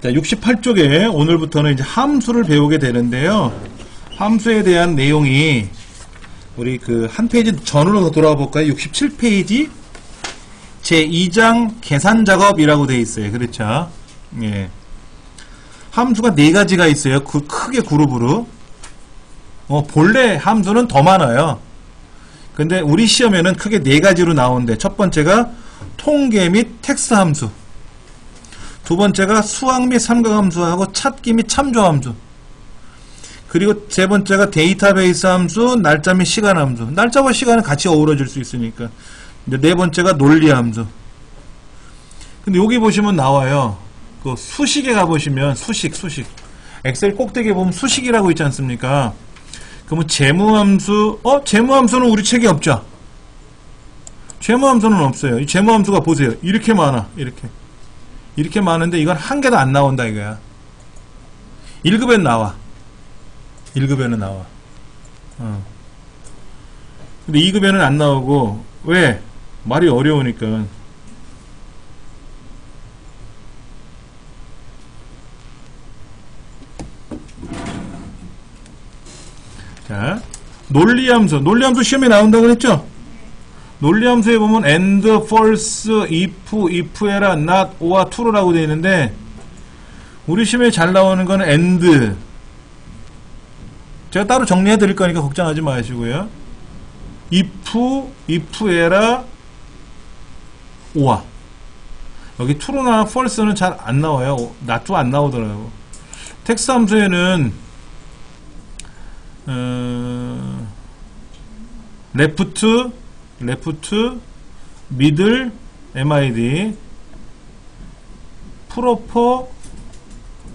자, 68쪽에 오늘부터는 이제 함수를 배우게 되는데요. 함수에 대한 내용이 우리 그 한 페이지 전으로 돌아가 볼까요? 67페이지 제2장 계산 작업이라고 되어 있어요. 그렇죠? 예. 함수가 4가지가 있어요. 크게 그룹으로. 본래 함수는 더 많아요. 근데 우리 시험에는 크게 4가지로 나오는데, 첫 번째가 통계 및 텍스트 함수, 두 번째가 수학 및 삼각함수하고 찾기 및 참조 함수, 그리고 세 번째가 데이터베이스 함수, 날짜 및 시간 함수. 날짜와 시간은 같이 어우러질 수 있으니까. 이제 네 번째가 논리 함수. 근데 여기 보시면 나와요. 그 수식에 가보시면 수식. 엑셀 꼭대기에 보면 수식이라고 있지 않습니까? 그러면 재무함수, 재무함수는 우리 책에 없죠? 재무함수는 없어요. 이 재무함수가 보세요. 이렇게 많아. 이렇게 많은데 이건 한 개도 안 나온다 이거야. 1급에는 나와. 1급에는 나와. 근데 2급에는 안 나오고, 왜? 말이 어려우니까. 자, 논리함수. 논리함수 시험에 나온다고 그랬죠? 논리함수에 보면 and, false, if, era, not, or, true라고 되어 있는데, 우리 시험에 잘 나오는 건 and. 제가 따로 정리해 드릴 거니까 걱정하지 마시고요. if, era, or. 여기 true나 false는 잘 안 나와요. not도 안 나오더라고. 텍스트 함수에는 left, middle, mid, proper,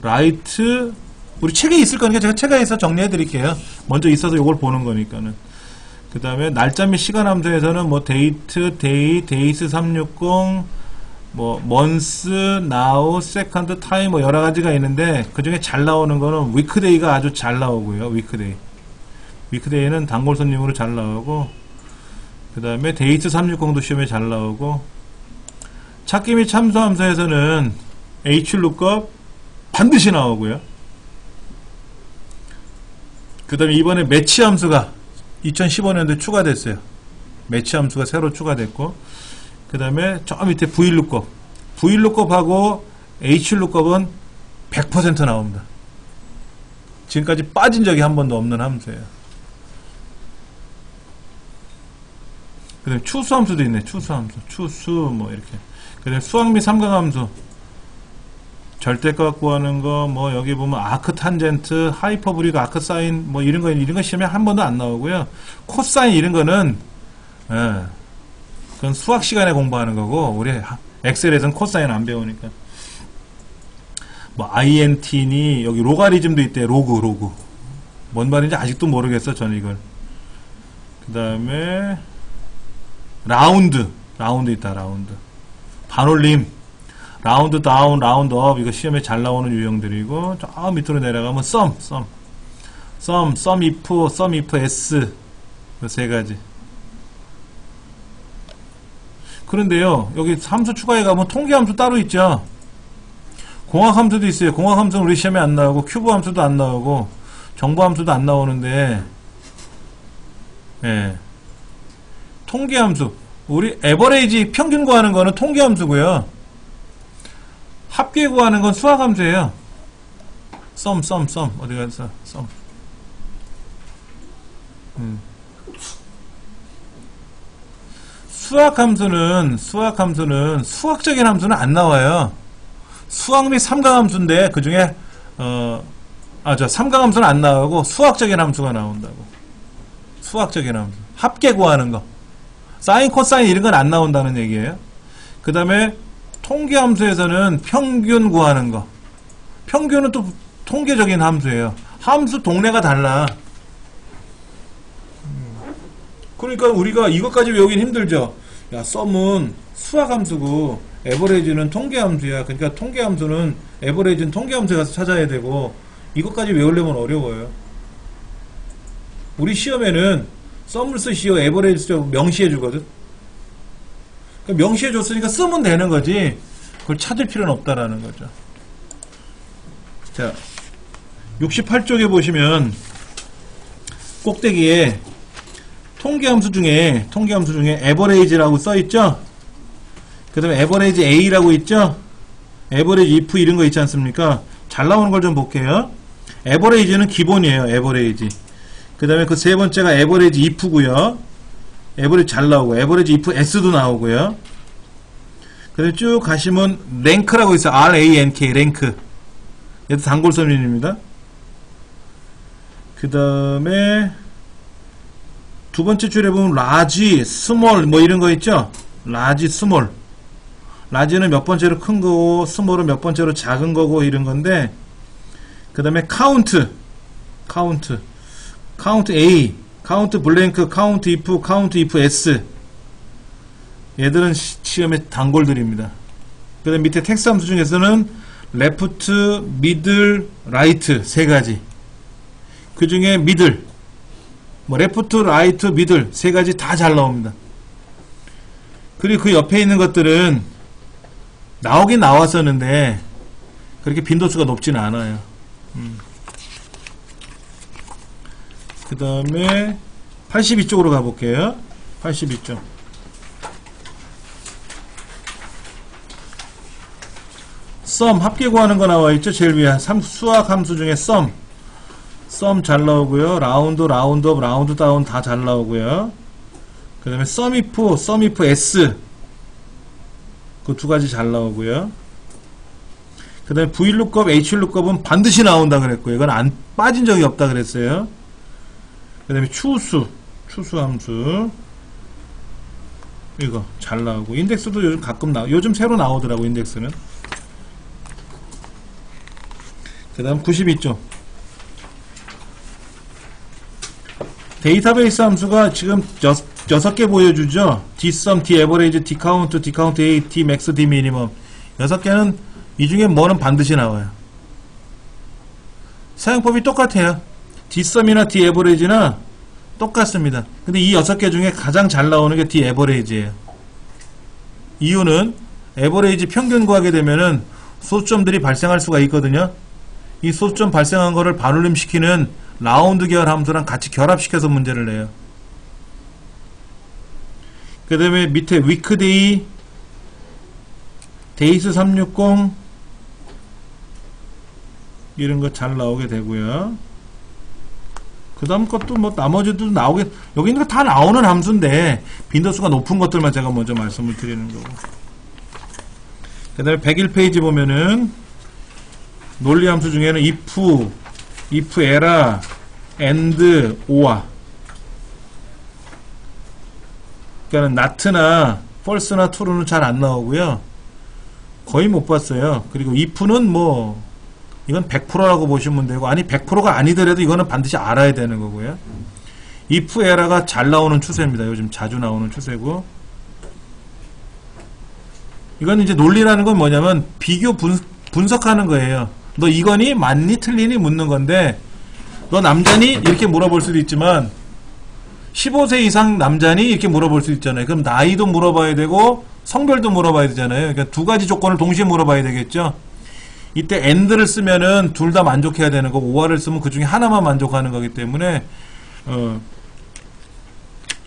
right. 우리 책에 있을 거니까 제가 책에서 정리해 드릴게요. 먼저 있어서 이걸 보는 거니까는. 그 다음에 날짜 및 시간 함수에서는 뭐 date, day, days 360, 뭐 months, now, second, time 뭐 여러 가지가 있는데, 그 중에 잘 나오는 거는 weekday가 아주 잘 나오고요. weekday는 단골 손님으로 잘 나오고, 그 다음에 데이트 360도 시험에 잘 나오고, 찾기 및 참조 함수에서는 hlookup 반드시 나오고요. 그 다음에 이번에 매치 함수가 2015년도에 추가됐어요. 매치 함수가 새로 추가됐고, 그 다음에 저 밑에 vlookup하고 hlookup은 100% 나옵니다. 지금까지 빠진 적이 한 번도 없는 함수예요. 그 다음에 추수함수도 있네. 추수 뭐 이렇게. 그 다음에 수학 및 삼각함수, 절대값 구하는 거, 뭐 여기 보면 아크 탄젠트, 하이퍼브릭, 아크 사인 뭐 이런 거 시험에 한 번도 안 나오고요. 코사인 이런 거는 그건 수학 시간에 공부하는 거고, 우리 엑셀에서는 코사인 안 배우니까. 뭐 INT니 여기 로가리즘도 있대. 로그 뭔 말인지 아직도 모르겠어 저는 이걸. 그 다음에 라운드 있다. 라운드 반올림, 라운드 다운, 라운드 업, 이거 시험에 잘 나오는 유형들이고, 저 밑으로 내려가면 썸 if s, 그 세 가지. 그런데요, 여기 함수 추가해 가면 통계 함수 따로 있죠. 공학 함수도 있어요. 공학 함수는 우리 시험에 안 나오고, 큐브 함수도 안 나오고, 정보 함수도 안 나오는데, 예. 통계 함수. 우리 에버레이지 평균 구하는 거는 통계 함수고요. 합계 구하는 건 수학 함수예요. 썸 어디 갔어? 썸. 수학 함수는 수학적인 함수는 안 나와요. 수학 및 삼각 함수인데 그 중에 삼각 함수는 안 나오고 수학적인 함수가 나온다고. 수학적인 함수. 합계 구하는 거. 사인, 코사인 이런 건 안 나온다는 얘기예요. 그 다음에 통계 함수에서는 평균 구하는 거. 평균은 또 통계적인 함수예요. 함수 동네가 달라. 그러니까 우리가 이것까지 외우긴 힘들죠. 야, 썸은 수학 함수고 에버레이지는 통계 함수야. 그러니까 통계 함수는 에버레이지는 통계 함수에 가서 찾아야 되고, 이것까지 외우려면 어려워요. 우리 시험에는 썸을 쓰시오, 에버레이지 쓰고 명시해 주거든. 그러니까 명시해 줬으니까 쓰면 되는 거지. 그걸 찾을 필요는 없다라는 거죠. 자, 68쪽에 보시면 꼭대기에 통계함수 중에 에버레이지라고 써있죠? 그 다음에 에버레이지 A라고 있죠? 에버레이지 if 이런 거 있지 않습니까? 잘 나오는 걸 좀 볼게요. 에버레이지는 기본이에요. 에버레이지. 그 다음에 그 세 번째가 에버레이지 if고요. 에버레이지 잘 나오고, 에버레이지 if s도 나오고요. 그 다음에 쭉 가시면 랭크라고 있어요. rank, 랭크. 얘도 단골서민입니다. 그 다음에 두 번째 줄에 보면 large, small 뭐 이런 거 있죠? large, small. large는 몇 번째로 큰 거고 small은 몇 번째로 작은 거고 이런 건데, 그 다음에 count A, count blank, count if s. 얘들은 시험의 단골들입니다. 그 다음에 밑에 텍스트 함수 중에서는 left, middle, right 세 가지. 그 중에 middle, 뭐 left, right, middle 세 가지 다 잘 나옵니다. 그리고 그 옆에 있는 것들은 나오긴 나왔었는데 그렇게 빈도수가 높지는 않아요. 그 다음에 82쪽으로 가볼게요. 82쪽. 썸, 합계 구하는 거 나와있죠? 제일 위에 수학 함수 중에 썸 잘 나오고요. 라운드업, 라운드 다운 다 잘 나오고요. 그 다음에 썸 if s 그 두 가지 잘 나오고요. 그 다음에 VLOOKUP, HLOOKUP은 반드시 나온다 그랬고요. 이건 안 빠진 적이 없다 그랬어요. 그 다음에 추수 함수 이거 잘 나오고, 인덱스도 요즘 가끔 요즘 새로 나오더라고. 인덱스는. 그 다음 92쪽 데이터베이스 함수가 지금 6개 보여주죠. dsum, daverage, dcount, dcount A, dmax, dminimum 6개는 이 중에 뭐는 반드시 나와요. 사용법이 똑같아요. dsum이나 daverage나 똑같습니다. 근데 이 6개 중에 가장 잘 나오는 게 daverage예요. 이유는 average 평균 구하게 되면은 소수점들이 발생할 수가 있거든요. 이 소수점 발생한 거를 반올림시키는 라운드 계열 함수랑 같이 결합시켜서 문제를 내요. 그 다음에 밑에 weekday, days 360 이런 거 잘 나오게 되고요. 그 다음 것도 뭐 나머지도 나오게, 여기 있는 거 다 나오는 함수인데 빈도수가 높은 것들만 제가 먼저 말씀을 드리는 거고. 그 다음에 101페이지 보면은 논리 함수 중에는 if, era, and, or 그러니까 not나 false나 true는 잘 안 나오고요. 거의 못 봤어요. 그리고 if는 뭐 이건 100%라고 보시면 되고, 아니 100%가 아니더라도 이거는 반드시 알아야 되는 거고요. if, era가 잘 나오는 추세입니다. 요즘 자주 나오는 추세고, 이건 이제 논리라는 건 뭐냐면 비교 분석하는 거예요. 너 이거니? 맞니? 틀리니? 묻는 건데, 너 남자니? 이렇게 물어볼 수도 있지만 15세 이상 남자니? 이렇게 물어볼 수 있잖아요. 그럼 나이도 물어봐야 되고 성별도 물어봐야 되잖아요. 그러니까 두 가지 조건을 동시에 물어봐야 되겠죠. 이때 and를 쓰면은 둘 다 만족해야 되는 거고, or를 쓰면 그 중에 하나만 만족하는 거기 때문에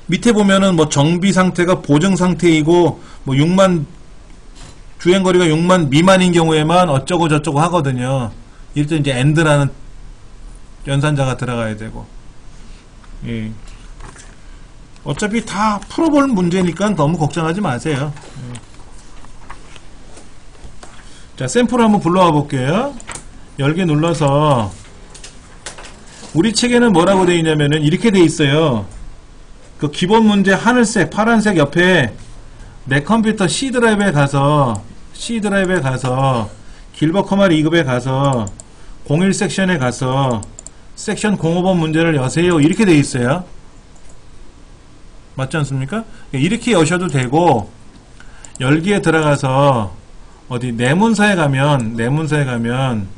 밑에 보면은 뭐 정비 상태가 보정 상태이고 뭐 6만 주행거리가 6만 미만인 경우에만 어쩌고 저쩌고 하거든요. 이럴 때 이제 and라는 연산자가 들어가야 되고. 예. 어차피 다 풀어볼 문제니까 너무 걱정하지 마세요. 예. 자, 샘플을 한번 불러와 볼게요. 열개 눌러서, 우리 책에는 뭐라고 되어 있냐면은 이렇게 되어 있어요. 그 기본 문제 하늘색, 파란색 옆에 내 컴퓨터 C 드라이브에 가서 길버 커마 리급에 가서 01 섹션에 가서 섹션 05번 문제를 여세요. 이렇게 돼 있어요. 맞지 않습니까? 이렇게 여셔도 되고, 열기에 들어가서 어디 내문사에 가면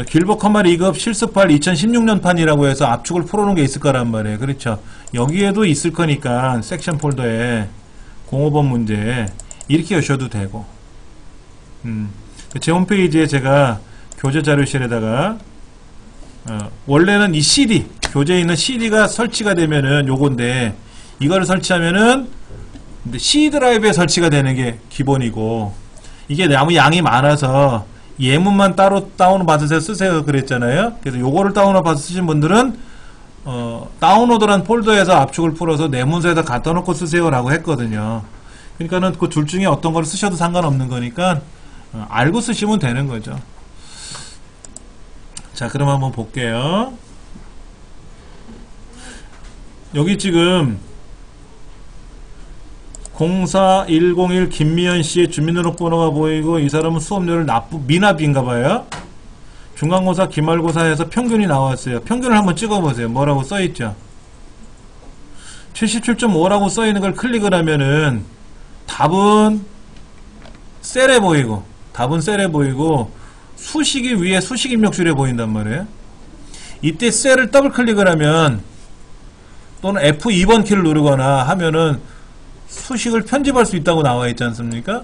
길버 커마 리급 실습할 2016년 판이라고 해서 압축을 풀어놓은 게 있을 거란 말이에요. 그렇죠? 여기에도 있을 거니까 섹션 폴더에 05번 문제 이렇게 여셔도 되고, 제 홈페이지에 제가 교재 자료실에다가 원래는 이 CD, 교재에 있는 CD가 설치가 되면은 요건데, 이거를 설치하면은 C 드라이브에 설치가 되는 게 기본이고, 이게 너무 양이 많아서 예문만 따로 다운로드 받으세요 쓰세요 그랬잖아요. 그래서 요거를 다운로드 받아서 쓰신 분들은 다운로드란 폴더에서 압축을 풀어서 내 문서에다 갖다 놓고 쓰세요 라고 했거든요. 그러니까는 그 둘 중에 어떤 걸 쓰셔도 상관없는 거니까 알고 쓰시면 되는 거죠. 자, 그럼 한번 볼게요. 여기 지금 04101 김미연 씨의 주민등록번호가 보이고, 이 사람은 수업료를 미납인가봐요. 중간고사, 기말고사에서 평균이 나왔어요. 평균을 한번 찍어보세요. 뭐라고 써있죠? 77.5라고 써있는 걸 클릭을 하면은 답은 셀에 보이고, 수식이 위에 수식 입력줄에 보인단 말이에요. 이때 셀을 더블 클릭을 하면, 또는 F2번 키를 누르거나 하면은 수식을 편집할 수 있다고 나와 있지 않습니까?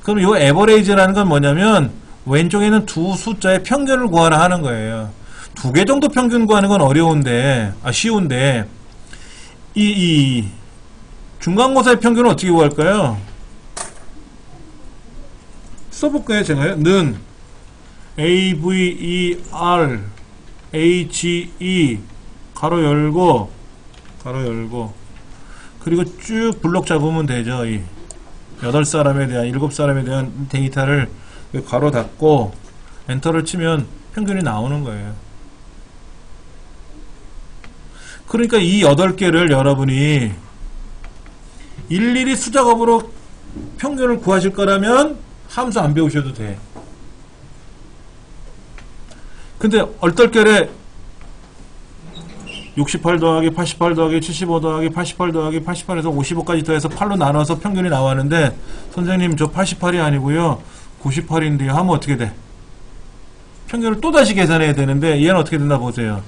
그럼 요 에버레이지라는 건 뭐냐면, 왼쪽에는 두 숫자의 평균을 구하라 하는 거예요. 두 개 정도 평균 구하는 건 쉬운데, 이 중간고사의 평균은 어떻게 구할까요? 써볼까요, 제가요? 는 A, V, E, R, H, E, 가로 열고, 그리고 쭉 블록 잡으면 되죠. 이 8사람에 대한, 7사람에 대한 데이터를 가로 닫고 엔터를 치면 평균이 나오는 거예요. 그러니까 이 8개를 여러분이 일일이 수작업으로 평균을 구하실 거라면 함수 안 배우셔도 돼. 근데 얼떨결에 68 더하기 88 더하기 75 더하기 88 더하기 88에서 55까지 더해서 8로 나눠서 평균이 나왔는데, 선생님 저 88이 아니고요 98인데요 하면 어떻게 돼? 평균을 또다시 계산해야 되는데, 얘는 어떻게 된다 보세요.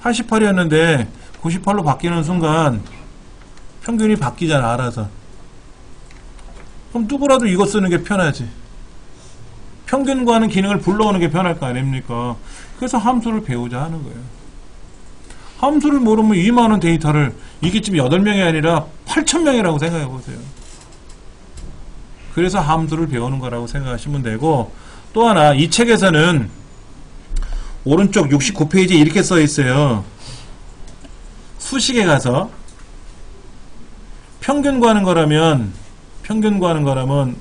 88이었는데 98로 바뀌는 순간 평균이 바뀌잖아, 알아서. 그럼 누구라도 이거 쓰는 게 편하지. 평균 구하는 기능을 불러오는 게 편할 거 아닙니까? 그래서 함수를 배우자 하는 거예요. 함수를 모르면 이 많은 데이터를, 이게 지금 8명이 아니라 8,000명이라고 생각해 보세요. 그래서 함수를 배우는 거라고 생각하시면 되고, 또 하나, 이 책에서는 오른쪽 69페이지에 이렇게 써 있어요. 수식에 가서 평균 구하는 거라면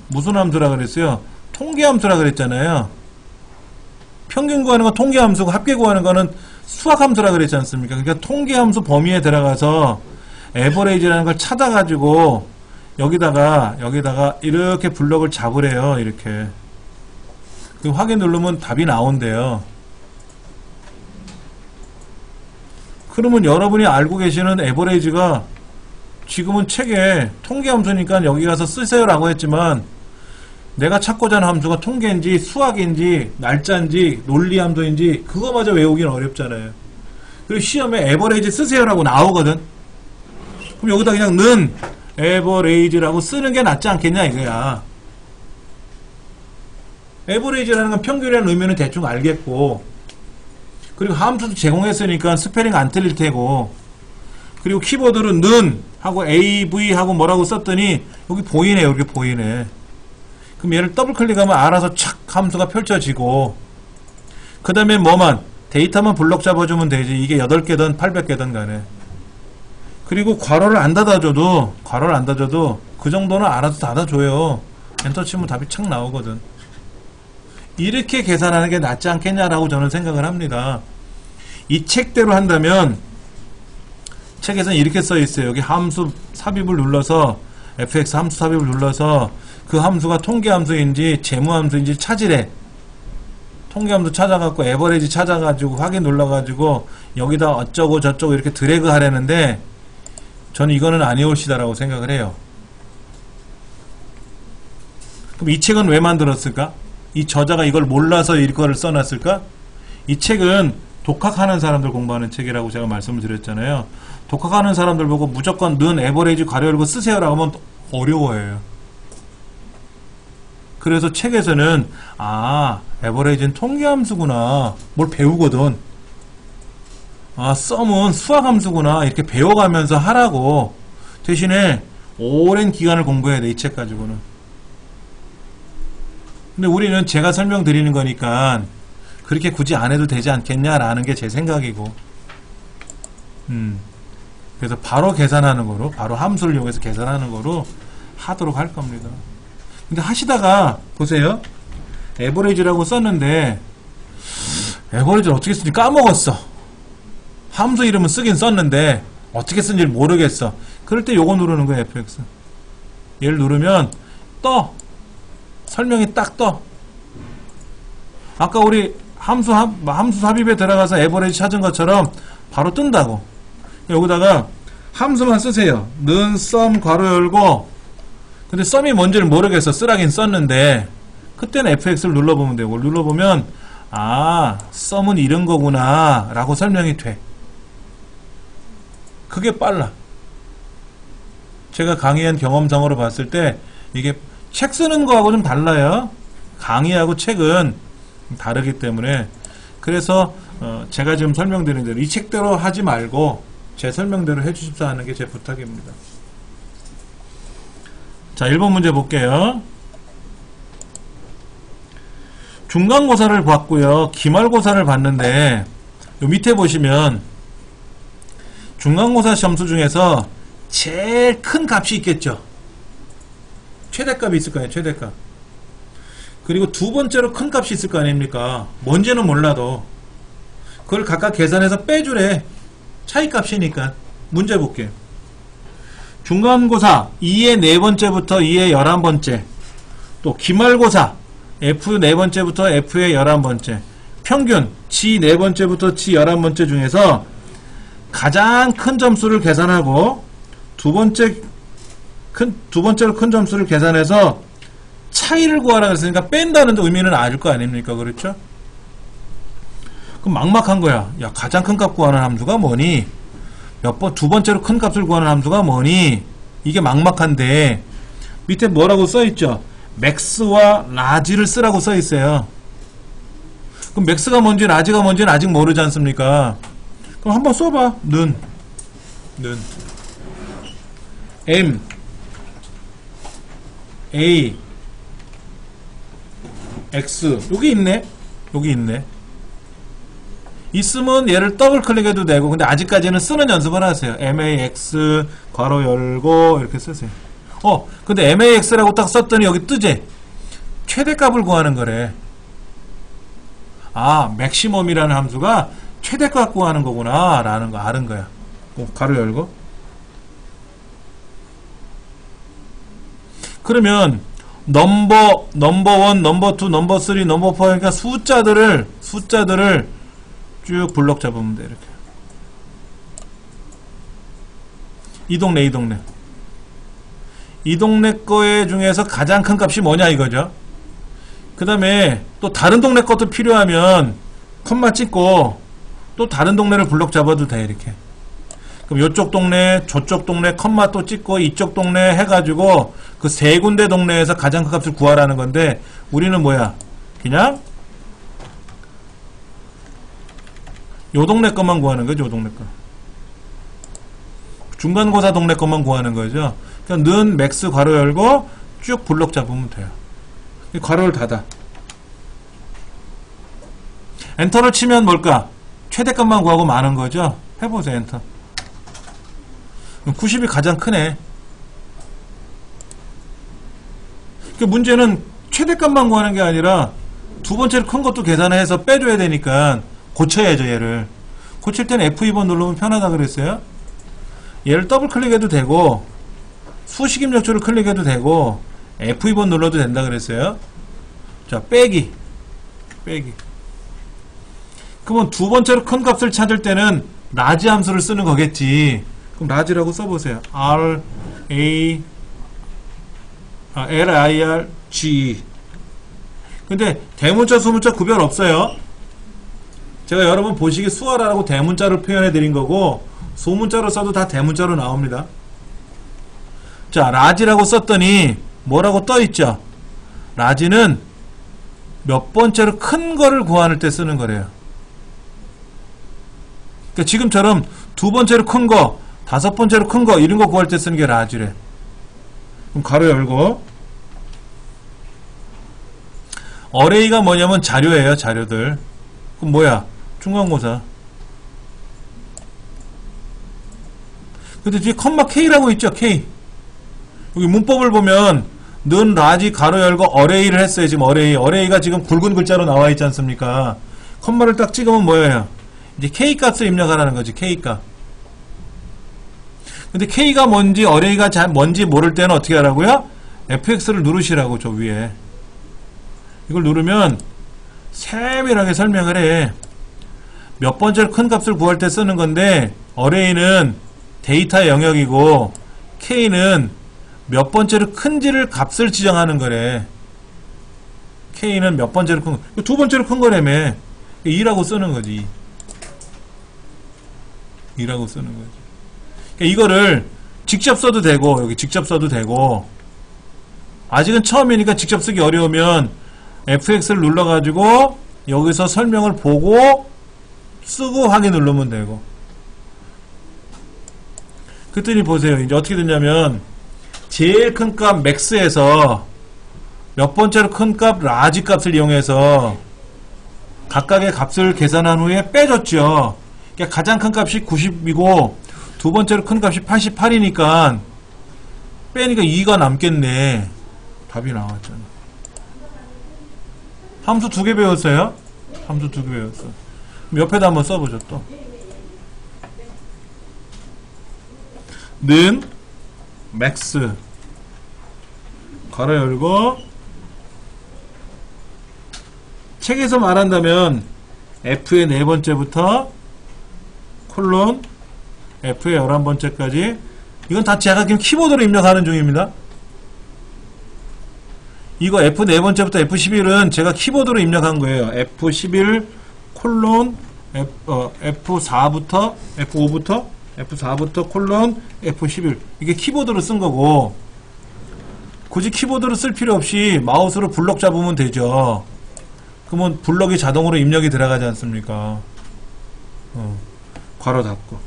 무슨 함수라 그랬어요? 통계 함수라 그랬잖아요. 평균 구하는 건 통계 함수고, 합계 구하는 거는 수학 함수라 그랬지 않습니까? 그러니까 통계 함수 범위에 들어가서 에버레이지라는 걸 찾아가지고 여기다가 이렇게 블럭을 잡으래요. 이렇게. 그 확인 누르면 답이 나온대요. 그러면 여러분이 알고 계시는 에버레이지가 지금은 책에 통계 함수니까 여기 가서 쓰세요라고 했지만, 내가 찾고자 하는 함수가 통계인지 수학인지 날짜인지 논리 함수인지 그거마저 외우기는 어렵잖아요. 그리고 시험에 에버레이지 쓰세요라고 나오거든. 그럼 여기다 그냥 는 에버레이지라고 쓰는 게 낫지 않겠냐 이거야. 에버레이지라는 건 평균이라는 의미는 대충 알겠고, 그리고 함수도 제공했으니까 스페링 안 틀릴 테고, 그리고 키보드로 는 하고 AV 하고 뭐라고 썼더니 여기 보이네. 여기 보이네. 그럼 얘를 더블 클릭하면 알아서 착 함수가 펼쳐지고, 그 다음에 데이터만 블록 잡아주면 되지. 이게 8개든 800개든 간에. 그리고 괄호를 안 닫아줘도 그 정도는 알아서 닫아줘요. 엔터 치면 답이 착 나오거든. 이렇게 계산하는 게 낫지 않겠냐라고 저는 생각을 합니다. 이 책대로 한다면, 책에서는 이렇게 써 있어요. 여기 함수 삽입을 눌러서, fx 함수 삽입을 눌러서 그 함수가 통계 함수인지 재무 함수인지 찾으래. 통계 함수 찾아갖고 에버레이지 찾아가지고 확인 눌러가지고 여기다 어쩌고 저쩌고 이렇게 드래그 하려는데, 저는 이거는 아니올시다라고 생각을 해요. 그럼 이 책은 왜 만들었을까? 이 저자가 이걸 몰라서 이거를 써놨을까? 이 책은 독학하는 사람들 공부하는 책이라고 제가 말씀을 드렸잖아요. 독학하는 사람들 보고 무조건 는 에버레이지 가려 열고 쓰세요라고 하면 어려워해요. 그래서 책에서는 에버레이지는 통계함수구나. 뭘 배우거든. 썸은 수학함수구나. 이렇게 배워가면서 하라고. 대신에 오랜 기간을 공부해야 돼. 이 책 가지고는. 근데 우리는 제가 설명드리는 거니까 그렇게 굳이 안 해도 되지 않겠냐라는 게 제 생각이고. 그래서 바로 계산하는 거로, 바로 함수를 이용해서 계산하는 거로 하도록 할 겁니다. 근데 하시다가 보세요. 에버리지라고 썼는데 에버리지를 어떻게 쓰는지 까먹었어. 함수 이름은 쓰긴 썼는데 어떻게 쓴지 모르겠어. 그럴 때 요거 누르는 거예요. fx. 얘를 누르면 떠. 설명이 딱 떠. 아까 우리 함수 삽입에 들어가서 에버리지 찾은 것처럼 바로 뜬다고. 여기다가 함수만 쓰세요. 는 썸 괄호 열고. 근데 썸이 뭔지를 모르겠어. 쓰라긴 썼는데 그때는 fx를 눌러보면 돼요. 그걸 눌러보면 썸은 이런 거구나 라고 설명이 돼. 그게 빨라. 제가 강의한 경험상으로 봤을 때 이게 책 쓰는 거하고 좀 달라요. 강의하고 책은 다르기 때문에. 그래서 제가 지금 설명드린 대로 이 책대로 하지 말고 제 설명대로 해주십사 하는 게 제 부탁입니다. 자, 1번 문제 볼게요. 중간고사를 봤고요. 기말고사를 봤는데 요 밑에 보시면 중간고사 점수 중에서 제일 큰 값이 있겠죠. 최대값이 있을 거 아니에요. 최대값. 그리고 두 번째로 큰 값이 있을 거 아닙니까. 뭔지는 몰라도 그걸 각각 계산해서 빼주래. 차이값이니까. 문제 볼게요. 중간고사 2의 4번째부터 2의 11번째, 또 기말고사 F 4번째부터 F의 11번째, 평균 G 4번째부터 G 11번째 중에서 가장 큰 점수를 계산하고 두 번째로 큰 점수를 계산해서 차이를 구하라 그랬으니까 뺀다는 의미는 알 거 아닙니까? 그렇죠? 그럼 막막한 거야. 야, 가장 큰 값 구하는 함수가 뭐니? 두 번째로 큰 값을 구하는 함수가 뭐니? 이게 막막한데 밑에 뭐라고 써있죠? 맥스와 라지를 쓰라고 써있어요. 그럼 맥스가 뭔지 라지가 뭔지는 아직 모르지 않습니까? 그럼 한번 써봐. 는 M A X 여기 있네. 여기 있네. 있으면 얘를 더블 클릭해도 되고, 근데 아직까지는 쓰는 연습을 하세요. MAX 괄호 열고 이렇게 쓰세요. 근데 MAX라고 딱 썼더니 여기 뜨지? 최대값을 구하는 거래. 맥시멈이라는 함수가 최대값 구하는 거구나 라는 거 아는 거야. 괄호 열고. 그러면 넘버 1, 넘버 2, 넘버 3, 넘버 4 그러니까 숫자들을 쭉 블럭 잡으면 돼. 이렇게. 이 동네 거에 중에서 가장 큰 값이 뭐냐 이거죠. 그 다음에 또 다른 동네 것도 필요하면 컴마 찍고 또 다른 동네를 블럭 잡아도 돼. 이렇게. 그럼 요쪽 동네, 저쪽 동네 컴마 또 찍고 이쪽 동네 해가지고 그 세 군데 동네에서 가장 큰 값을 구하라는 건데 우리는 뭐야? 그냥 요 동네 것만 구하는 거죠. 요 동네 거. 중간고사 동네 것만 구하는 거죠. 그러니까 는 맥스 괄호 열고 쭉 블럭 잡으면 돼요. 괄호를 닫아. 엔터를 치면 뭘까? 최대값만 구하고 많은 거죠. 해보세요. 엔터. 90이 가장 크네. 그 문제는 최대값만 구하는 게 아니라 두 번째로 큰 것도 계산해서 빼줘야 되니까 고쳐야죠. 얘를 고칠 때는 F2번 누르면 편하다 그랬어요. 얘를 더블 클릭해도 되고 수식 입력조를 클릭해도 되고 F2번 눌러도 된다 그랬어요. 자, 빼기. 그러면 두 번째로 큰 값을 찾을 때는 라지 함수를 쓰는 거겠지. 그럼 라지라고 써보세요. LIRG. 근데 대문자 소문자 구별 없어요. 제가 여러분 보시기 수월하라고 대문자로 표현해 드린 거고 소문자로 써도 다 대문자로 나옵니다. 자, 라지라고 썼더니 뭐라고 떠있죠? 라지는 몇 번째로 큰 거를 구할 때 쓰는 거래요. 그러니까 지금처럼 두 번째로 큰 거, 다섯 번째로 큰 거 이런 거 구할 때 쓰는 게 라지래. 그럼 가로 열고 어레이가 뭐냐면 자료예요. 자료들. 그럼 뭐야? 중간고사. 근데 뒤에 컴마 K라고 있죠. K. 여기 문법을 보면 는 라지 가로 열고 어레이를 했어요. 지금 어레이가 지금 굵은 글자로 나와 있지 않습니까? 컴마를 딱 찍으면 뭐예요? 이제 K 값을 입력하라는 거지. K 값. 근데 K가 뭔지 어레이가 뭔지 모를 때는 어떻게 하라고요? FX를 누르시라고. 저 위에 이걸 누르면 세밀하게 설명을 해. 몇 번째로 큰 값을 구할 때 쓰는 건데 어레이는 데이터의 영역이고 K는 몇 번째로 큰지를 값을 지정하는 거래. K는 몇 번째로 큰 거. 두 번째로 큰 거라며. 2라고 쓰는 거지. 2라고 쓰는 거지. 그러니까 이거를 직접 써도 되고 여기 직접 써도 되고 아직은 처음이니까 직접 쓰기 어려우면 FX를 눌러가지고 여기서 설명을 보고 쓰고 확인 누르면 되고. 그랬더니 보세요. 이제 어떻게 됐냐면 제일 큰 값 맥스에서 몇 번째로 큰 값 라지 값을 이용해서 각각의 값을 계산한 후에 빼줬죠. 그러니까 가장 큰 값이 90이고 두 번째로 큰 값이 88이니까 빼니까 2가 남겠네. 답이 나왔잖아. 함수 2개 배웠어요? 함수 2개 배웠어. 그럼 옆에다 한번 써보죠. 또 는 맥스 가로 열고 책에서 말한다면 F의 4번째부터 콜론 F의 11번째까지 이건 다 제가 지금 키보드로 입력하는 중입니다. 이거 F 4번째부터 F11은 제가 키보드로 입력한 거예요. F11 콜론 F4부터 F4부터 콜론 F11 이게 키보드로 쓴 거고 굳이 키보드로 쓸 필요 없이 마우스로 블럭 잡으면 되죠. 그러면 블럭이 자동으로 입력이 들어가지 않습니까? 괄호 닫고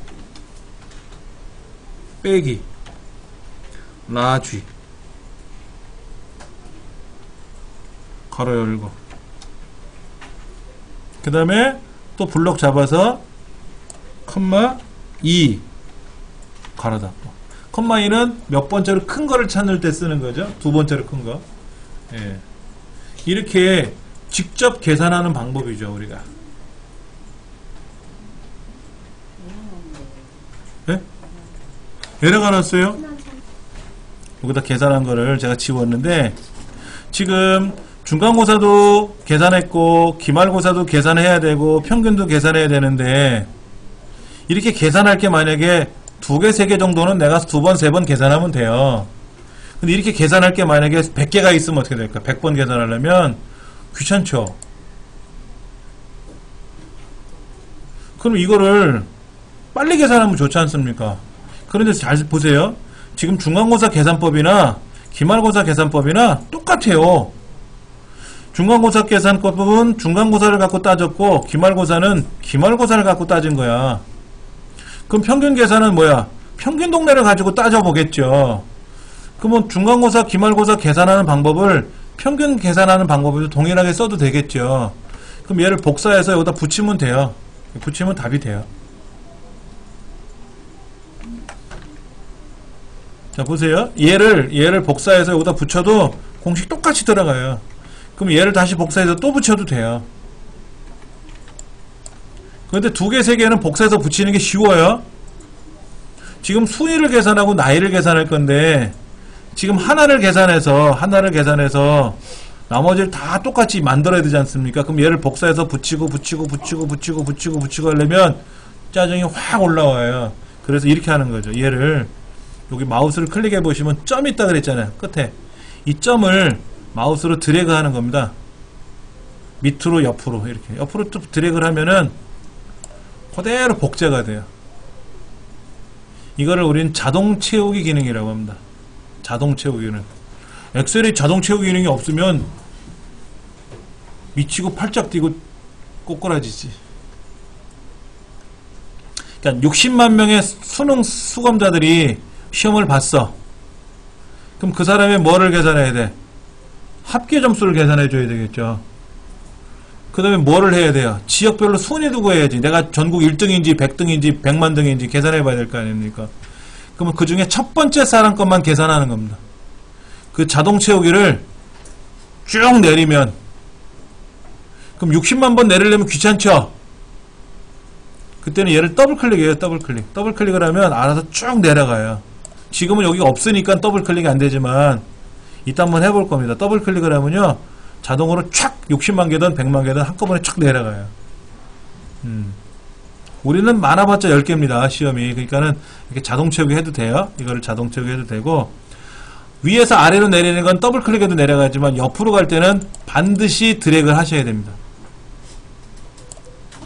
빼기 라쥐 괄호 열고 그 다음에 또 블럭 잡아서 컴마 2 괄호 닫고 컴마 2는 몇 번째로 큰 거를 찾을 때 쓰는 거죠. 두 번째로 큰 거. 예. 이렇게 직접 계산하는 방법이죠. 우리가. 예? 에러가 났어요? 여기다 계산한 거를 제가 지웠는데 지금 중간고사도 계산했고 기말고사도 계산해야 되고 평균도 계산해야 되는데 이렇게 계산할 게 만약에 2개, 3개 정도는 내가 2번, 3번 계산하면 돼요. 근데 이렇게 계산할 게 만약에 100개가 있으면 어떻게 될까? 100번 계산하려면 귀찮죠? 그럼 이거를 빨리 계산하면 좋지 않습니까? 그런데 잘 보세요. 지금 중간고사 계산법이나 기말고사 계산법이나 똑같아요. 중간고사 계산법은 중간고사를 갖고 따졌고 기말고사는 기말고사를 갖고 따진 거야. 그럼 평균 계산은 뭐야? 평균 동래를 가지고 따져보겠죠. 그러면 중간고사, 기말고사 계산하는 방법을 평균 계산하는 방법에도 동일하게 써도 되겠죠. 그럼 얘를 복사해서 여기다 붙이면 돼요. 붙이면 답이 돼요. 자, 보세요. 얘를 복사해서 여기다 붙여도 공식 똑같이 들어가요. 그럼 얘를 다시 복사해서 또 붙여도 돼요. 그런데 2개, 3개는 복사해서 붙이는 게 쉬워요. 지금 순위를 계산하고 나이를 계산할 건데 지금 하나를 계산해서 나머지를 다 똑같이 만들어야 되지 않습니까? 그럼 얘를 복사해서 붙이고 하려면 짜증이 확 올라와요. 그래서 이렇게 하는 거죠. 얘를 여기 마우스를 클릭해 보시면 점이 있다 그랬잖아요. 끝에 이 점을 마우스로 드래그 하는 겁니다. 밑으로 옆으로 이렇게 옆으로 또 드래그를 하면은 그대로 복제가 돼요. 이거를 우리는 자동 채우기 기능이라고 합니다. 자동 채우기 기능. 엑셀이 자동 채우기 기능이 없으면 미치고 팔짝 뛰고 꼬꾸라지지. 그러니까 60만 명의 수능 수검자들이 시험을 봤어. 그럼 그 사람이 뭐를 계산해야 돼? 합계 점수를 계산해 줘야 되겠죠. 그 다음에 뭐를 해야 돼요? 지역별로 순위 두고 해야지. 내가 전국 1등인지 100등인지 100만 등인지 계산해 봐야 될 거 아닙니까? 그러면 그 중에 첫 번째 사람 것만 계산하는 겁니다. 그 자동 채우기를 쭉 내리면, 그럼 60만 번 내리려면 귀찮죠? 그때는 얘를 더블 클릭해요. 더블 클릭. 더블 클릭을 하면 알아서 쭉 내려가요. 지금은 여기가 없으니까 더블 클릭이 안 되지만 이따 한번 해볼 겁니다. 더블 클릭을 하면요, 자동으로 촥 60만 개든 100만 개든 한꺼번에 촥 내려가요. 우리는 많아봤자 10개입니다. 시험이. 그러니까는 이렇게 자동 채우기 해도 돼요. 이거를 자동 채우기 해도 되고, 위에서 아래로 내리는 건 더블 클릭해도 내려가지만 옆으로 갈 때는 반드시 드래그를 하셔야 됩니다.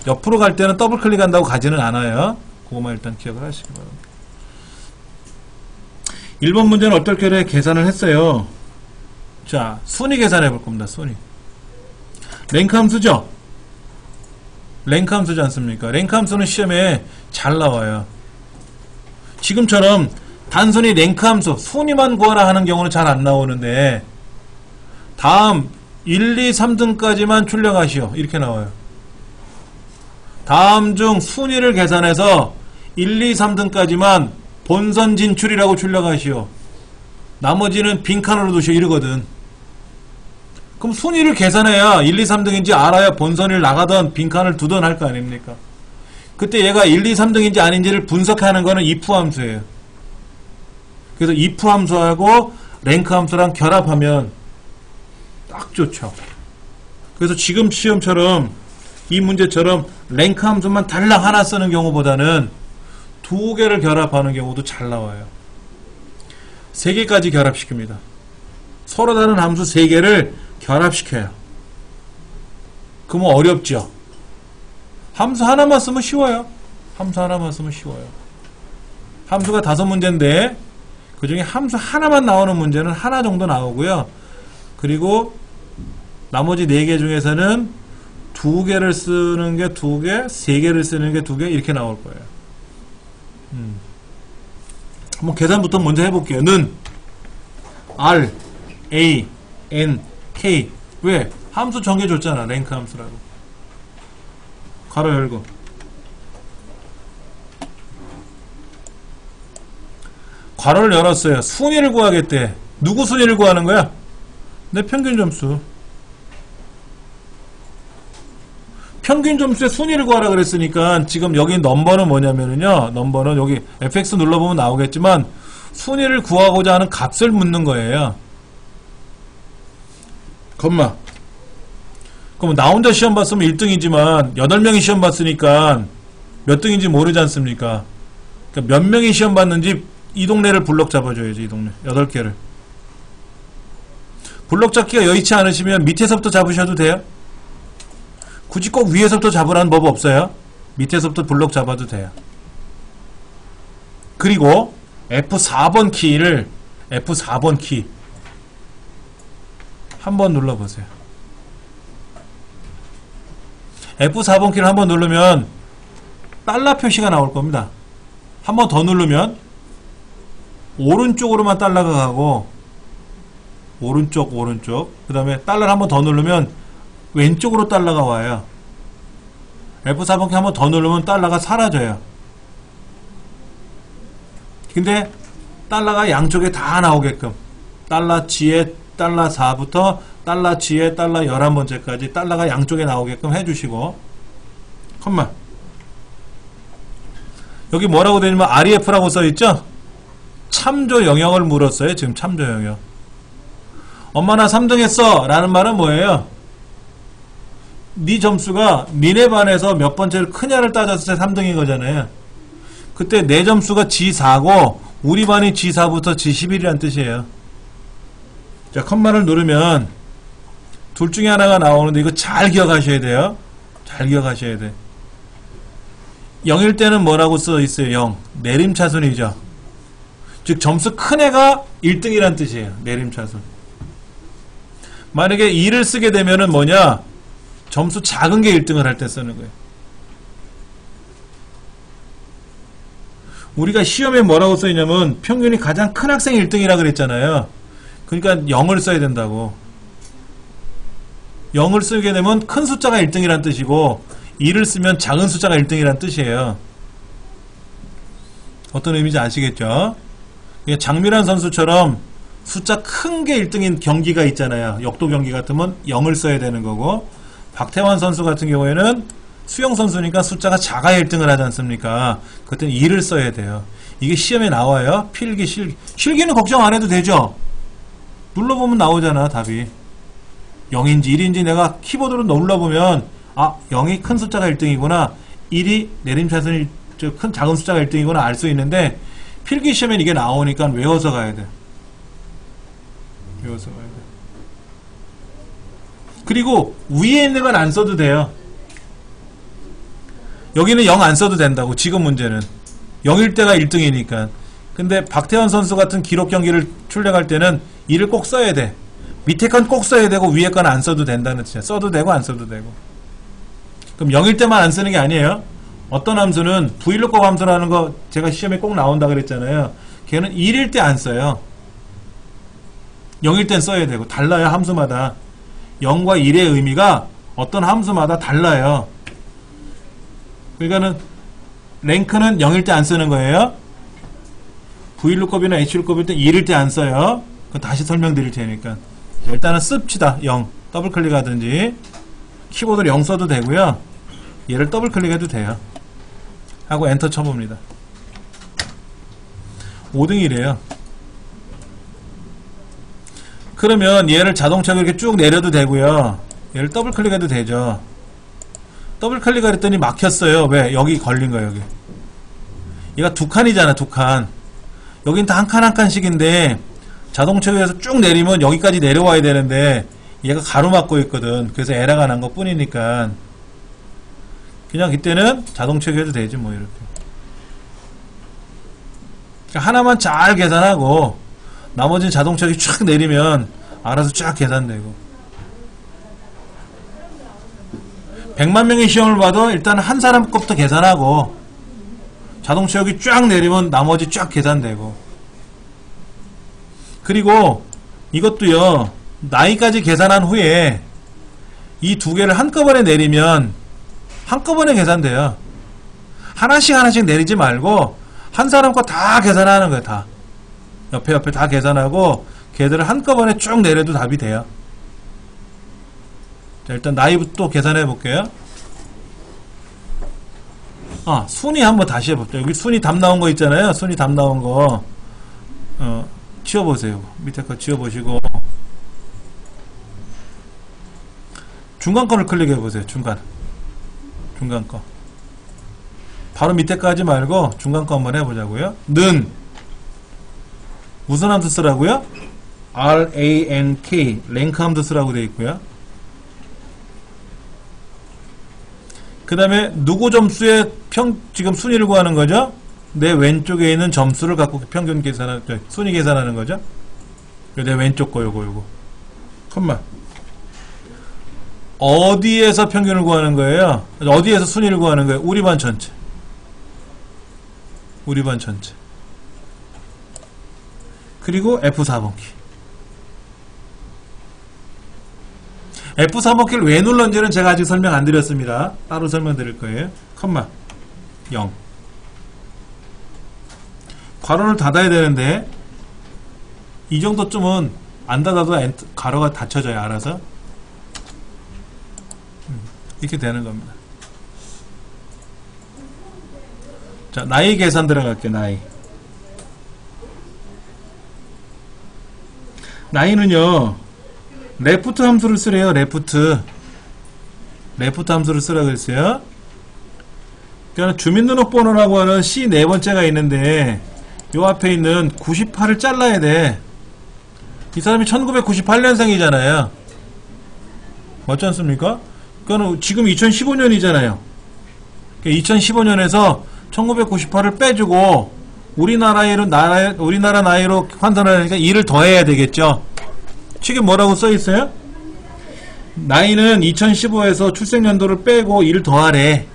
옆으로 갈 때는 더블 클릭한다고 가지는 않아요. 그거만 일단 기억을 하시기 바랍니다. 1번 문제는 어떻게 계산을 했어요. 자, 순위 계산해 볼 겁니다. 순위. 랭크 함수죠? 랭크 함수지 않습니까? 랭크 함수는 시험에 잘 나와요. 지금처럼 단순히 랭크 함수, 순위만 구하라 하는 경우는 잘 안 나오는데, 다음 1, 2, 3등까지만 출력하시오. 이렇게 나와요. 다음 중 순위를 계산해서 1, 2, 3등까지만 본선 진출이라고 출력하시오. 나머지는 빈칸으로 두시오. 이러거든. 그럼 순위를 계산해야 1, 2, 3등인지 알아야 본선을 나가던 빈칸을 두던 할 거 아닙니까? 그때 얘가 1, 2, 3등인지 아닌지를 분석하는 거는 if 함수예요. 그래서 if 함수하고 랭크 함수랑 결합하면 딱 좋죠. 그래서 지금 시험처럼 이 문제처럼 랭크 함수만 달랑 하나 쓰는 경우보다는 두 개를 결합하는 경우도 잘 나와요. 세 개까지 결합시킵니다. 서로 다른 함수 세 개를 결합시켜요. 그러면 어렵죠. 함수 하나만 쓰면 쉬워요. 함수 하나만 쓰면 쉬워요. 함수가 5문제인데 그 중에 함수 하나만 나오는 문제는 하나 정도 나오고요. 그리고 나머지 4개 중에서는 2개를 쓰는 게 2개, 3개를 쓰는 게 2개 이렇게 나올 거예요. 한번 계산부터 먼저 해볼게요. 는 R, A, N, K. 왜? 함수 정해줬잖아. 랭크 함수라고. 가로 열고. 괄호를 열었어요. 순위를 구하겠대. 누구 순위를 구하는 거야? 내 평균 점수. 평균 점수의 순위를 구하라 그랬으니까 지금 여기 넘버는 뭐냐면요. 넘버는 여기 fx 눌러보면 나오겠지만 순위를 구하고자 하는 값을 묻는 거예요. 컴마. 그럼 나 혼자 시험 봤으면 1등이지만 8명이 시험 봤으니까 몇 등인지 모르지 않습니까? 그러니까 몇 명이 시험 봤는지 이 동네를 블럭 잡아줘야지. 이 동네 8개를. 블럭 잡기가 여의치 않으시면 밑에서부터 잡으셔도 돼요. 굳이 꼭 위에서부터 잡으라는 법 없어요. 밑에서부터 블럭 잡아도 돼요. 그리고 F4번 키를 F4번 키 한번 눌러보세요. F4번 키를 한번 누르면 달러 표시가 나올 겁니다. 한번 더 누르면 오른쪽으로만 달러가 가고 오른쪽 그 다음에 달러를 한번 더 누르면 왼쪽으로 달러가 와요. F4번 키 한번 더 누르면 달러가 사라져요. 근데 달러가 양쪽에 다 나오게끔 달러 G에 달러 4부터 달러 G에 달러 11번째까지 달러가 양쪽에 나오게끔 해주시고, 컴마. 여기 뭐라고 되냐면 REF라고 써있죠? 참조 영역을 물었어요. 지금 참조 영역. 엄마 나 3등 했어 라는 말은 뭐예요? 네 점수가 니네 반에서 몇 번째를 크냐를 따졌을 때 3등인 거잖아요. 그때 내 점수가 G4고 우리 반이 G4부터 G11이란 뜻이에요. 자, 컴마를 누르면 둘 중에 하나가 나오는데 이거 잘 기억하셔야 돼요. 잘 기억하셔야 돼. 0일 때는 뭐라고 써 있어요? 0. 내림차순이죠. 즉 점수 큰 애가 1등이란 뜻이에요. 내림차순. 만약에 2를 쓰게 되면은 뭐냐? 점수 작은 게 1등을 할 때 쓰는 거예요. 우리가 시험에 뭐라고 써있냐면 평균이 가장 큰 학생이 1등이라 그랬잖아요. 그러니까 0을 써야 된다고. 0을 쓰게 되면 큰 숫자가 1등이란 뜻이고 2를 쓰면 작은 숫자가 1등이란 뜻이에요. 어떤 의미인지 아시겠죠? 장미란 선수처럼 숫자 큰 게 1등인 경기가 있잖아요. 역도 경기 같으면 0을 써야 되는 거고, 박태환 선수 같은 경우에는 수영 선수니까 숫자가 작아야 1등을 하지 않습니까? 그때는 2를 써야 돼요. 이게 시험에 나와요. 필기, 실기. 실기는 걱정 안 해도 되죠? 눌러보면 나오잖아, 답이. 0인지 1인지 내가 키보드로 눌러보면, 아, 0이 큰 숫자가 1등이구나. 1이 내림차순이 큰 작은 숫자가 1등이구나 알 수 있는데, 필기 시험엔 이게 나오니까 외워서 가야 돼. 외워서 가야 돼. 그리고 위에 있는 건 안 써도 돼요. 여기는 0 안 써도 된다고. 지금 문제는 0일 때가 1등이니까. 근데 박태환 선수 같은 기록 경기를 출력할 때는 2를 꼭 써야 돼. 밑에 건 꼭 써야 되고 위에 건 안 써도 된다는 뜻이야. 써도 되고 안 써도 되고. 그럼 0일 때만 안 쓰는 게 아니에요. 어떤 함수는 Vlookup 함수라는 거 제가 시험에 꼭 나온다 그랬잖아요. 걔는 1일 때 안 써요. 0일 땐 써야 되고. 달라요, 함수마다. 0과 1의 의미가 어떤 함수마다 달라요. 그러니까는 랭크는 0일 때 안 쓰는 거예요. Vlookup이나 Hlookup일 때 1일 때 안 써요. 그건 다시 설명드릴 테니까. 일단은 씁시다. 0. 더블 클릭하든지 키보드로 0 써도 되고요. 얘를 더블 클릭해도 돼요. 하고 엔터 쳐봅니다. 5등이래요. 그러면 얘를 자동차로 이렇게 쭉 내려도 되고요. 얘를 더블 클릭해도 되죠. 더블 클릭을 했더니 막혔어요. 왜? 여기 걸린 거예요. 여기. 얘가 두 칸이잖아. 두 칸. 여긴 다 한 칸 한 칸씩인데 자동차에서 쭉 내리면 여기까지 내려와야 되는데 얘가 가로막고 있거든. 그래서 에러가 난 것 뿐이니까 그냥 이때는 자동차로 해도 되지 뭐 이렇게. 그러니까 하나만 잘 계산하고 나머지는 자동차로 쫙 내리면 알아서 쫙 계산되고. 100만 명의 시험을 봐도 일단 한 사람 것부터 계산하고 자동차 여기 쫙 내리면 나머지 쫙 계산되고. 그리고 이것도요, 나이까지 계산한 후에 이 두 개를 한꺼번에 내리면 한꺼번에 계산돼요. 하나씩 하나씩 내리지 말고 한 사람 거 다 계산하는 거예요. 다 옆에 다 계산하고 걔들을 한꺼번에 쭉 내려도 답이 돼요. 자, 일단 나이부터 계산해 볼게요. 순위 한번 다시 해볼게요. 여기 순위 답 나온 거 있잖아요. 순위 답 나온 거 지워보세요. 밑에 거 지워보시고 중간 거를 클릭해 보세요. 중간 거 바로 밑에 거 하지 말고 중간 거 한번 해보자고요. 는 무슨 함수 쓰라고요? rank 랭크 함수 쓰라고 되어 있고요. 그 다음에 누구 점수의 지금 순위를 구하는 거죠? 내 왼쪽에 있는 점수를 갖고 평균 계산하는, 순위 계산하는 거죠? 내 왼쪽 거 요거 컴마 어디에서 평균을 구하는 거예요? 어디에서 순위를 구하는 거예요? 우리 반 전체. 그리고 F4번키. F4번키를 왜 눌렀는지는 제가 아직 설명 안 드렸습니다. 따로 설명드릴 거예요. 컴마 0. 괄호를 닫아야 되는데 이 정도쯤은 안 닫아도 괄호가 닫혀져요. 알아서. 이렇게 되는 겁니다. 자, 나이 계산 들어갈게요. 나이는요, 레프트 함수를 쓰래요. 레프트 함수를 쓰라고 했어요. 그러니까 주민등록번호라고 하는 C 네 번째가 있는데 요 앞에 있는 98을 잘라야 돼. 이 사람이 1998년생이잖아요. 맞지 않습니까? 그러니까 지금 2015년이잖아요. 2015년에서 1998을 빼주고 우리나라 나이로 환산을 하니까 2를 더해야 되겠죠. 책에 뭐라고 써있어요? 나이는 2015에서 출생연도를 빼고 1 더하래.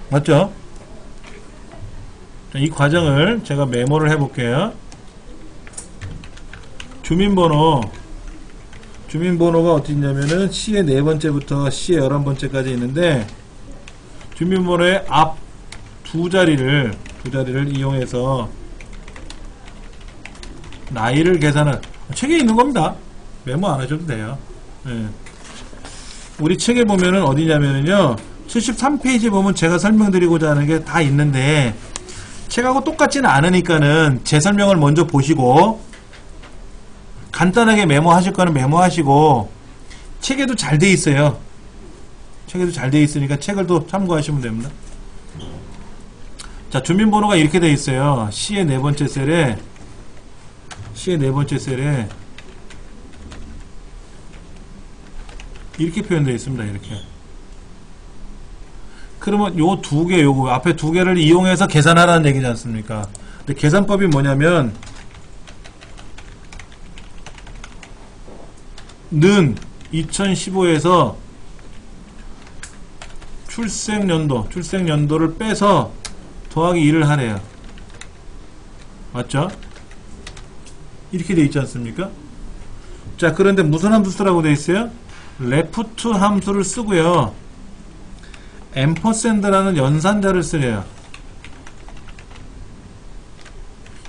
맞죠? 자, 이 과정을 제가 메모를 해볼게요. 주민번호가 어디 있냐면은 C의 4번째부터 C의 11번째까지 있는데, 주민번호의 앞 두 자리를 이용해서 나이를 계산할, 책에 있는 겁니다. 메모 안 하셔도 돼요. 네. 우리 책에 보면은 어디냐면은요, 73페이지 보면 제가 설명드리고자 하는 게 다 있는데, 책하고 똑같지는 않으니까는 제 설명을 먼저 보시고, 간단하게 메모하실 거는 메모하시고, 책에도 잘 돼 있어요. 책에도 잘 돼 있으니까 책을 또 참고하시면 됩니다. 자, 주민번호가 이렇게 돼 있어요. C의 4번째 셀에 이렇게 표현되어 있습니다. 이렇게. 그러면 요 두 개, 요거 앞에 두 개를 이용해서 계산하라는 얘기지 않습니까? 근데 계산법이 뭐냐면, 는 2015에서 출생연도를 빼서 더하기 2를 하래요. 맞죠? 이렇게 돼 있지 않습니까? 자, 그런데 무슨 함수 쓰라고 돼 있어요? 레프트 함수를 쓰고요. 앰퍼샌드라는 연산자를 쓰래요.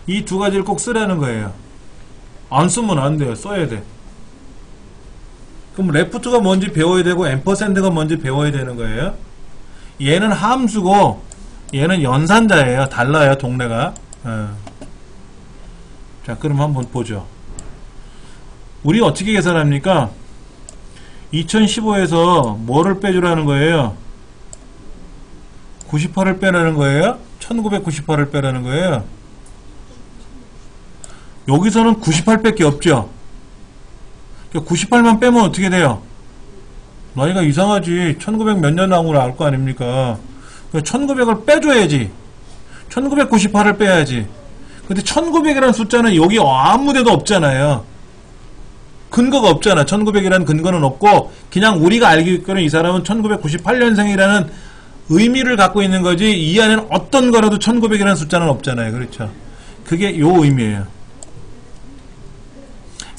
이 두 가지를 꼭 쓰라는 거예요. 안 쓰면 안 돼요. 써야 돼. 그럼 레프트가 뭔지 배워야 되고 앰퍼샌드가 뭔지 배워야 되는 거예요. 얘는 함수고 얘는 연산자예요. 달라요. 동네가. 자, 그럼 한번 보죠. 우리 어떻게 계산합니까? 2015에서 뭐를 빼주라는 거예요? 98을 빼라는 거예요? 1998을 빼라는 거예요? 여기서는 98밖에 없죠? 98만 빼면 어떻게 돼요? 나이가 이상하지. 1900 몇 년 나온 걸 알 거 아닙니까? 1900을 빼줘야지. 1998을 빼야지. 근데 1900이라는 숫자는 여기 아무데도 없잖아요. 근거가 없잖아. 1900이라는 근거는 없고, 그냥 우리가 알고 있기로는 이 사람은 1998년생이라는 의미를 갖고 있는 거지, 이 안에는 어떤 거라도 1900이라는 숫자는 없잖아요. 그렇죠? 그게 요 의미예요.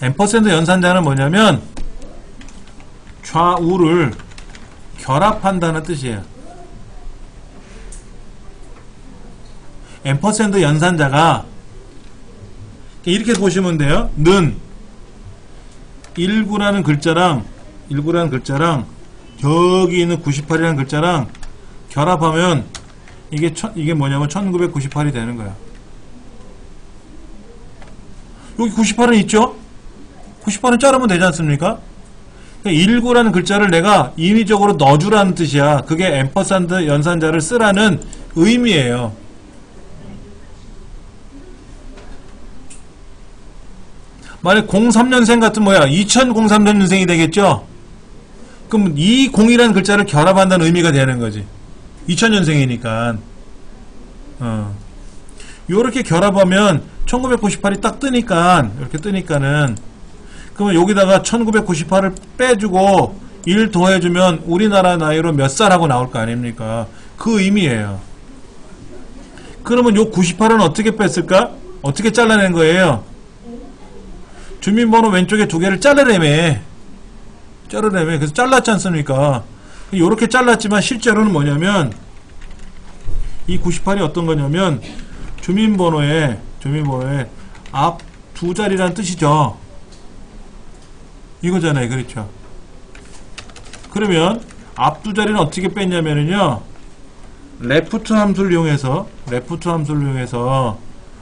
앰퍼샌드 연산자는 뭐냐면, 좌우를 결합한다는 뜻이에요. 앰퍼샌드 연산자가 이렇게 보시면 돼요. 는 19라는 글자랑 여기 있는 98이라는 글자랑 결합하면 이게 뭐냐면 1998이 되는 거야. 여기 98은 있죠? 98은 자르면 되지 않습니까? 19라는 글자를 내가 인위적으로 넣어주라는 뜻이야. 그게 앰퍼샌드 연산자를 쓰라는 의미예요. 만약 03년생 같은 뭐야? 2003년생이 되겠죠? 그럼 이 0이라는 글자를 결합한다는 의미가 되는 거지. 2000년생이니까. 요렇게 결합하면 1998이 딱 뜨니까, 이렇게 뜨니까는, 그러면 여기다가 1998을 빼주고 1 더해주면 우리나라 나이로 몇 살하고 나올 거 아닙니까? 그 의미예요. 그러면 요 98은 어떻게 뺐을까? 어떻게 잘라낸 거예요? 주민번호 왼쪽에 두 개를 자르래매. 그래서 잘랐지 않습니까? 요렇게 잘랐지만 실제로는 뭐냐면, 이 98이 어떤 거냐면, 주민번호의 앞 두 자리란 뜻이죠. 이거잖아요. 그렇죠? 그러면 앞 두 자리는 어떻게 뺐냐면요, 레프트 함수를 이용해서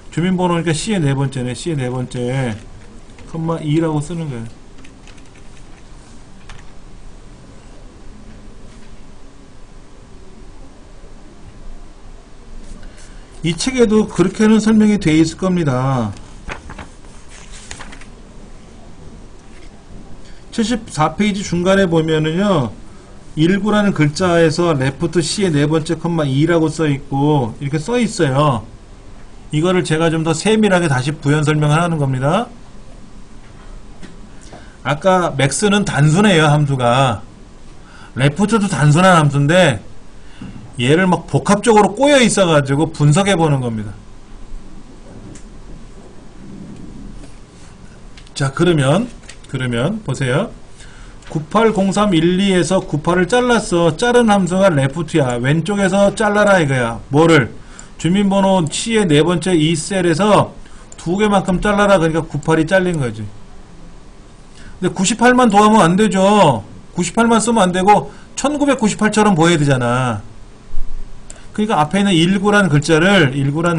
주민번호니까 C의 4번째네. C의 4번째 2라고 쓰는 거예요. 이 책에도 그렇게는 설명이 되어 있을 겁니다. 74페이지 중간에 보면은요, 19라는 글자에서 레프트 C의 4번째 2라고 써있고, 이렇게 써있어요. 이거를 제가 좀 더 세밀하게 다시 부연 설명을 하는 겁니다. 아까 맥스는 단순해요, 함수가. 레프트도 단순한 함수인데 얘를 막 복합적으로 꼬여 있어가지고 분석해 보는 겁니다. 자, 그러면 보세요. 980312에서 98을 잘랐어. 자른 함수가 레프트야. 왼쪽에서 잘라라 이거야. 뭐를? 주민번호 C의 네 번째 이 셀에서 두 개만큼 잘라라. 그러니까 98이 잘린 거지. 근데 98만 더하면 안 되죠. 98만 쓰면 안 되고 1998처럼 보여야 되잖아. 그러니까 앞에 있는 19라는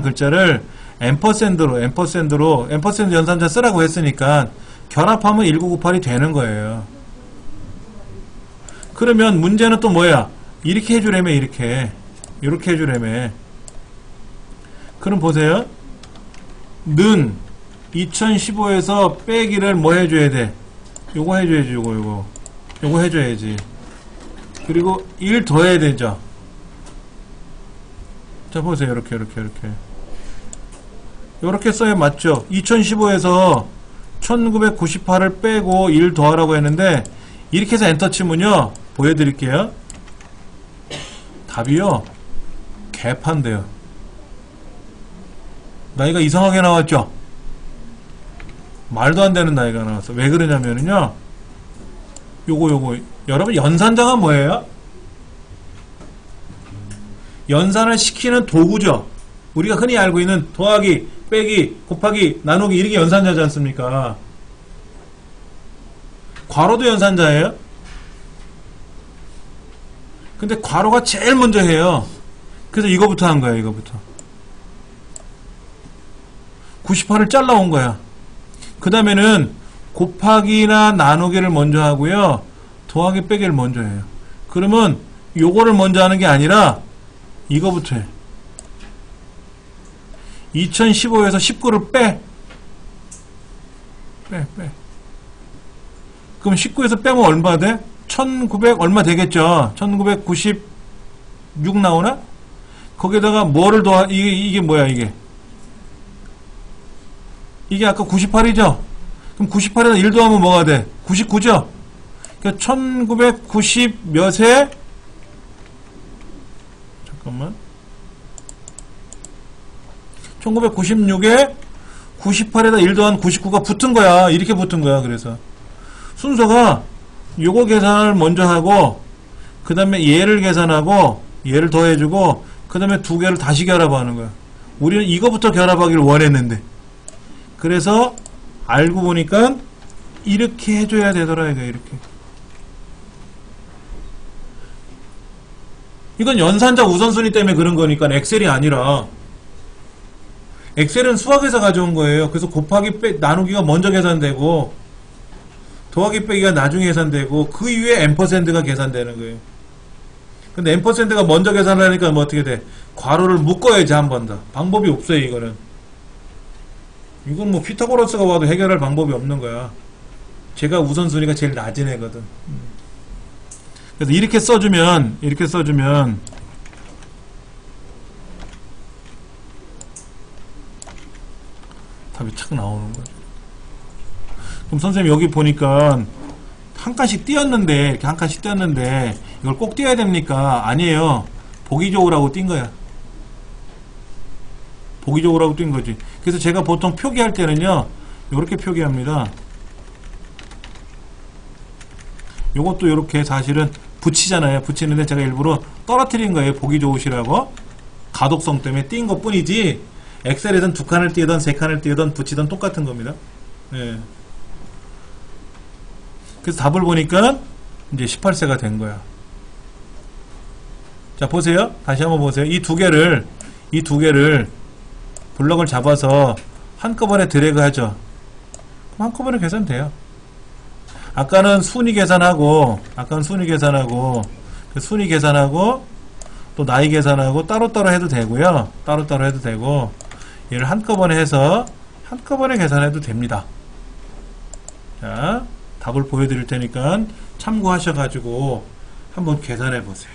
글자를 앰퍼샌드로 앰퍼샌드 연산자 쓰라고 했으니까 결합하면 1998이 되는 거예요. 그러면 문제는 또 뭐야? 이렇게 해주래매. 이렇게 해주래매. 그럼 보세요. 는 2015에서 빼기를 뭐 해줘야 돼? 요거 해줘야지. 요거 해줘야지. 그리고 1 더해야 되죠. 자, 보세요. 이렇게 써야 맞죠? 2015에서 1998을 빼고 1 더하라고 했는데 이렇게 해서 엔터 치면요, 보여드릴게요. 답이요, 개판돼요. 나이가 이상하게 나왔죠? 말도 안 되는 나이가 나왔어. 왜 그러냐면요, 요거 여러분, 연산자가 뭐예요? 연산을 시키는 도구죠. 우리가 흔히 알고 있는 더하기, 빼기, 곱하기, 나누기, 이렇게 연산자지 않습니까? 괄호도 연산자예요. 근데 괄호가 제일 먼저 해요. 그래서 이거부터 한 거야. 이거부터 98을 잘라온 거야. 그 다음에는 곱하기나 나누기를 먼저 하고요, 더하기 빼기를 먼저 해요. 그러면 요거를 먼저 하는 게 아니라 이거부터 해. 2015에서 19를 빼. 그럼 19에서 빼면 얼마 돼? 1900 얼마 되겠죠? 1996 나오나? 거기다가 뭐를 더하, 이게 뭐야, 이게? 이게 아까 98이죠? 그럼 98에다 1 더하면 뭐가 돼? 99죠? 그러니까 1990 몇에, 잠깐만, 1996에 98에다 1 더한 99가 붙은 거야. 이렇게 붙은 거야. 그래서 순서가 요거 계산을 먼저 하고, 그 다음에 얘를 계산하고, 얘를 더해주고, 그 다음에 두 개를 다시 결합하는 거야. 우리는 이거부터 결합하기를 원했는데, 그래서 알고 보니까 이렇게 해줘야 되더라. 이렇게. 이건 연산자 우선순위 때문에 그런 거니까 엑셀이 아니라, 엑셀은 수학에서 가져온 거예요. 그래서 곱하기 나누기가 먼저 계산되고 더하기 빼기가 나중에 계산되고 그 이후에 앰퍼샌드가 계산되는 거예요. 근데 앰퍼샌드가 먼저 계산을 하니까 뭐 어떻게 돼? 괄호를 묶어야지 한 번 더. 방법이 없어요. 이거는 뭐 피타고라스가 와도 해결할 방법이 없는 거야. 제가 우선순위가 제일 낮은 애거든. 그래서 이렇게 써주면 답이 착 나오는 거죠. 그럼 선생님 여기 보니까 한 칸씩 띄었는데, 이렇게 한 칸씩 띄었는데 이걸 꼭 띄어야 됩니까? 아니에요. 보기 좋으라고 띈 거야. 보기 좋으라고 띈 거지. 그래서 제가 보통 표기할 때는요, 이렇게 표기합니다. 요것도 이렇게 사실은 붙이잖아요. 붙이는데 제가 일부러 떨어뜨린 거예요. 보기 좋으시라고. 가독성 때문에 띈 것 뿐이지, 엑셀에선 두 칸을 띄우던 세 칸을 띄우던 붙이던 똑같은 겁니다. 예. 그래서 답을 보니까 이제 18세가 된 거야. 자, 보세요. 다시 한번 보세요. 이 두 개를 블럭을 잡아서 한꺼번에 드래그 하죠. 그럼 한꺼번에 계산돼요. 아까는 순위 계산하고 또 나이 계산하고 따로따로 해도 되고요. 따로따로 해도 되고, 얘를 한꺼번에 해서 한꺼번에 계산해도 됩니다. 자, 답을 보여드릴 테니까 참고하셔가지고 한번 계산해 보세요.